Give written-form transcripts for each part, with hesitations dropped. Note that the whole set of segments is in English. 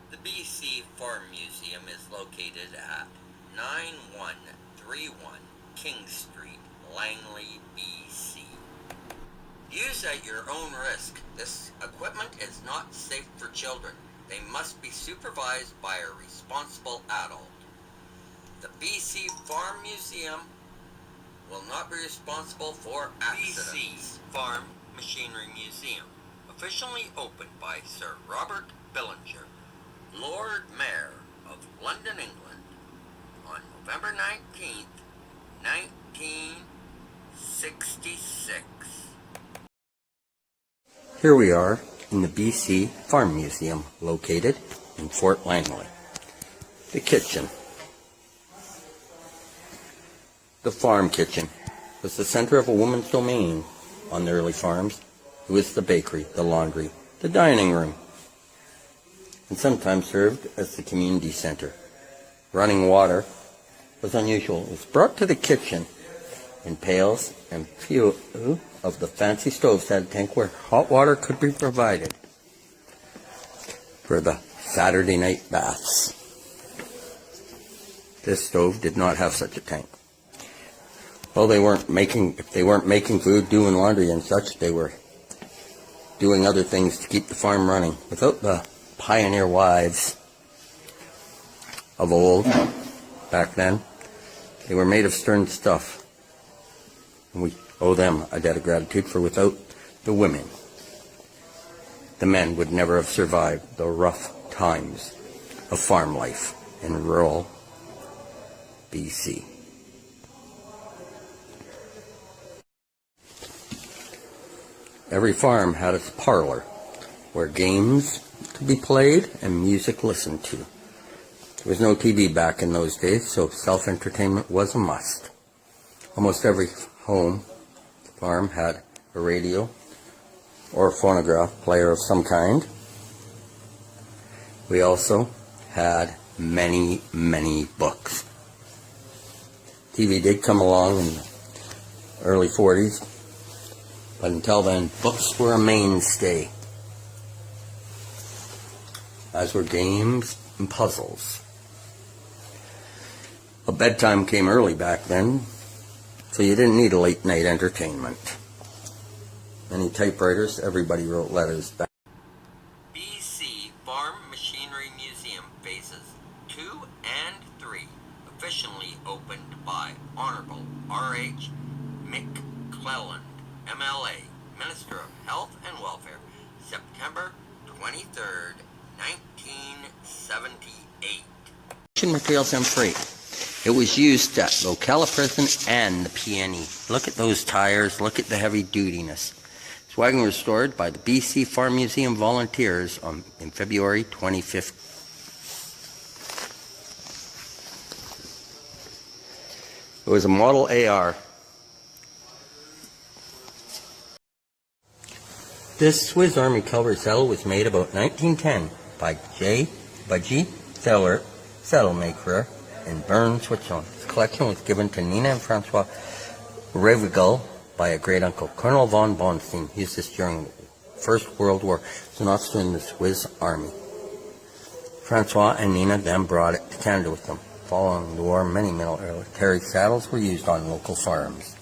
The BC Farm Museum is located at 9131 King Street, Langley, BC. Use at your own risk. This equipment is not safe for children. They must be supervised by a responsible adult. The BC Farm Museum will not be responsible for accidents. BC Farm Machinery Museum, officially opened by Sir Robert Billinger, Lord Mayor of London, England, on November 19th, 1966. Here we are in the BC Farm Museum, located in Fort Langley. The kitchen. The farm kitchen was the center of a woman's domain on the early farms. It was the bakery, the laundry, the dining room, and sometimes served as the community center. Running water was unusual. It was brought to the kitchen in pails, and few of the fancy stoves had a tank where hot water could be provided for the Saturday night baths. This stove did not have such a tank. Well, if they weren't making food, doing laundry and such, they were doing other things to keep the farm running. Without the pioneer wives of old, back then, they were made of stern stuff. And we owe them a debt of gratitude, for without the women, the men would never have survived the rough times of farm life in rural BC. Every farm had its parlor, where games could be played and music listened to. There was no TV back in those days, so self-entertainment was a must. Almost every home farm had a radio or a phonograph player of some kind. We also had many, many books. TV did come along in the early 40s, but until then, books were a mainstay, as were games and puzzles. A bedtime came early back then, so you didn't need a late night entertainment. Many typewriters, everybody wrote letters back. BC Farm Machinery Museum phases 2 and 3, officially opened by Honorable R.H. McClelland, MLA, Minister of Health and Welfare, September 23rd, 1978. Materials and freight. It was used at Ocala Prison and the PNE. Look at those tires, look at the heavy dutiness. This wagon was restored by the BC Farm Museum volunteers in February 2015. It was a Model AR. This Swiss Army cavalry saddle was made about 1910 by J. Budgie Zeller, saddlemaker in Bern, Switzerland. This collection was given to Nina and Francois Revigal by a great-uncle. Colonel von Bonstein used this during the First World War as an officer in the Swiss Army. Francois and Nina then brought it to Canada with them. Following the war, many military saddles were used on local farms.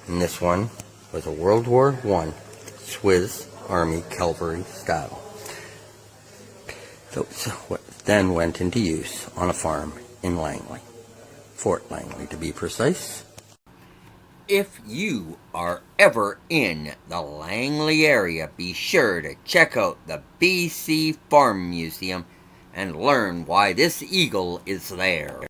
And this one was a World War I Swiss Army cavalry saddle. So what then went into use on a farm in Langley, Fort Langley to be precise. If you are ever in the Langley area, be sure to check out the BC Farm Museum and learn why this eagle is there.